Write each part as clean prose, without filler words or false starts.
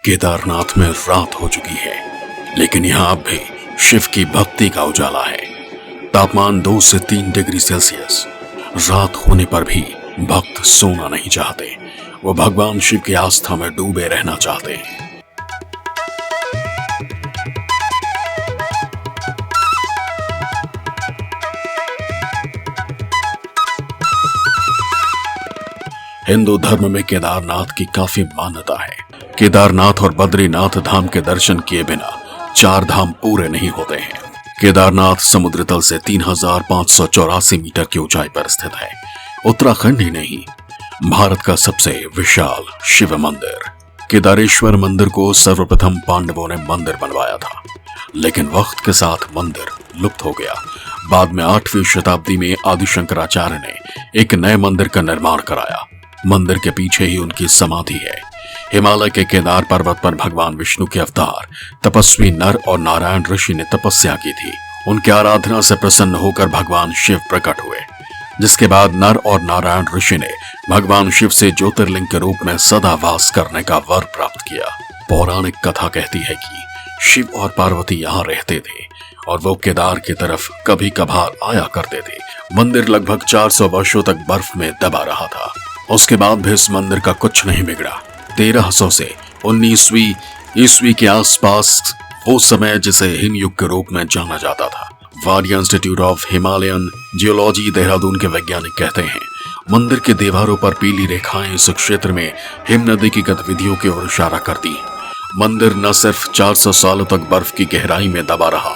केदारनाथ में रात हो चुकी है, लेकिन यहाँ अब भी शिव की भक्ति का उजाला है। तापमान 2 से 3 डिग्री सेल्सियस। रात होने पर भी भक्त सोना नहीं चाहते, वो भगवान शिव की आस्था में डूबे रहना चाहते हैं। हिंदू धर्म में केदारनाथ की काफी मान्यता है। केदारनाथ और बद्रीनाथ धाम के दर्शन किए बिना 4 धाम पूरे नहीं होते हैं। केदारनाथ समुद्र तल से 3584 मीटर की ऊंचाई पर स्थित है। उत्तराखंड ही नहीं, भारत का सबसे विशाल शिव मंदिर। केदारेश्वर मंदिर को सर्वप्रथम पांडवों ने मंदिर बनवाया था, लेकिन वक्त के साथ मंदिर लुप्त हो गया। बाद में 8वीं शताब्दी में आदि शंकराचार्य ने एक नए मंदिर का निर्माण कराया। मंदिर के पीछे ही उनकी समाधि है। हिमालय के केदार पर्वत पर भगवान विष्णु के अवतार तपस्वी नर और नारायण ऋषि ने तपस्या की थी। उनकी आराधना से प्रसन्न होकर भगवान शिव प्रकट हुए, जिसके बाद नर और नारायण ऋषि ने भगवान शिव से ज्योतिर्लिंग के रूप में सदा वास करने का वर प्राप्त किया। पौराणिक कथा कहती है कि शिव और पार्वती यहाँ रहते थे और वो केदार की तरफ कभी कभार आया करते थे। मंदिर लगभग 400 वर्षों तक बर्फ में दबा रहा था। उसके बाद भी इस मंदिर का कुछ नहीं बिगड़ा। 1300 से 19वीं ईस्वी के आसपास वो समय जिसे हिमयुग के रूप में जाना जाता था। Wadia institute of Himalayan geology Dehradun के वैज्ञानिक कहते हैं, मंदिर के दीवारों पर पीली रेखाएं इस क्षेत्र में हिम नदी की गतिविधियों की ओर इशारा करती हैं। मंदिर न सिर्फ 400 सालों तक बर्फ की गहराई में दबा रहा,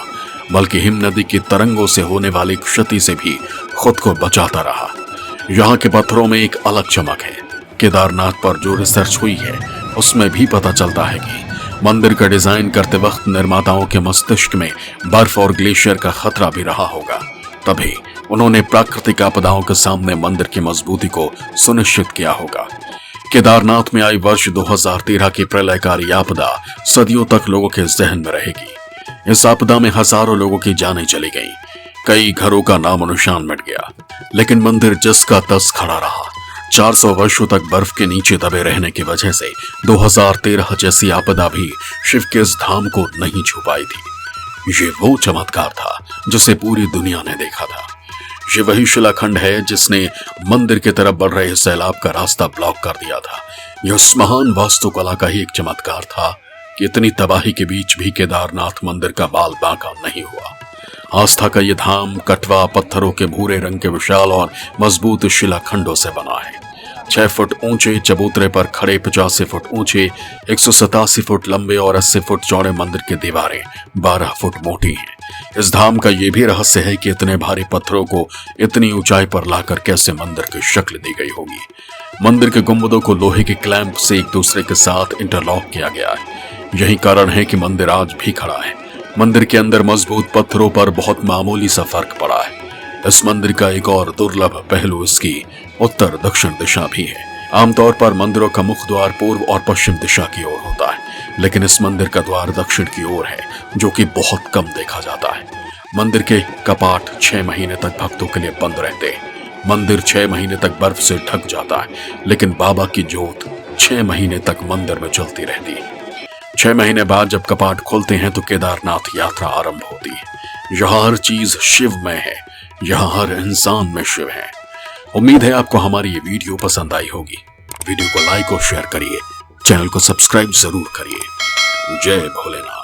बल्कि हिम नदी की तरंगों से होने वाली क्षति से भी खुद को बचाता रहा। यहाँ के पत्थरों में एक अलग चमक है। केदारनाथ पर जो रिसर्च हुई है उसमें भी पता चलता है कि मंदिर का डिजाइन करते वक्त निर्माताओं के मस्तिष्क में बर्फ और ग्लेशियर का खतरा भी रहा होगा। तभी उन्होंने प्राकृतिक आपदाओं के सामने मंदिर की मजबूती को सुनिश्चित किया होगा। केदारनाथ में आई वर्ष 2013 की प्रलयकारी आपदा सदियों तक लोगों के जहन में रहेगी। इस आपदा में हजारों लोगों की जानें चली गईं, कई घरों का नामो निशान मिट गया, लेकिन मंदिर जिस का तस खड़ा रहा। 400 वर्षों तक बर्फ के नीचे दबे रहने की वजह से 2013 जैसी आपदा भी शिव के इस धाम को नहीं छू पाई थी। ये वो चमत्कार था जिसे पूरी दुनिया ने देखा था। ये वही शिलाखंड है जिसने मंदिर की तरफ बढ़ रहे सैलाब का रास्ता ब्लॉक कर दिया था। यह उस महान वास्तुकला का ही एक चमत्कार था कि इतनी तबाही के बीच भी केदारनाथ मंदिर का बाल बांका नहीं हुआ। आस्था का ये धाम कटवा पत्थरों के भूरे रंग के विशाल और मजबूत शिलाखंडों से बना है। 6 फुट ऊंचे चबूतरे पर खड़े 85 फुट ऊंचे 187 फुट लंबे और 80 फुट चौड़े मंदिर की दीवारें 12 फुट मोटी हैं। इस धाम का यह भी रहस्य है कि इतने भारी पत्थरों को इतनी ऊंचाई पर लाकर कैसे मंदिर की शक्ल दी गई होगी। मंदिर के गुंबदों को लोहे के क्लैंप से एक दूसरे के साथ इंटरलॉक किया गया है। यही कारण है कि मंदिर आज भी खड़ा है। मंदिर के अंदर मजबूत पत्थरों पर बहुत मामूली सा फर्क पड़ा है। इस मंदिर का एक और दुर्लभ पहलू इसकी उत्तर दक्षिण दिशा भी है। आमतौर पर मंदिरों का मुख्य द्वार पूर्व और पश्चिम दिशा की ओर होता है, लेकिन इस मंदिर का द्वार दक्षिण की ओर है, जो कि बहुत कम देखा जाता है। मंदिर के कपाट 6 महीने तक भक्तों के लिए बंद रहते हैं। मंदिर 6 महीने तक बर्फ से ढक जाता है, लेकिन बाबा की जोत 6 महीने तक मंदिर में चलती रहती है। 6 महीने बाद जब कपाट खोलते हैं तो केदारनाथ यात्रा आरंभ होती है। यहाँ हर चीज शिवमय है, यहाँ हर इंसान में शिव है। उम्मीद है आपको हमारी ये वीडियो पसंद आई होगी। वीडियो को लाइक और शेयर करिए, चैनल को सब्सक्राइब जरूर करिए। जय भोलेनाथ।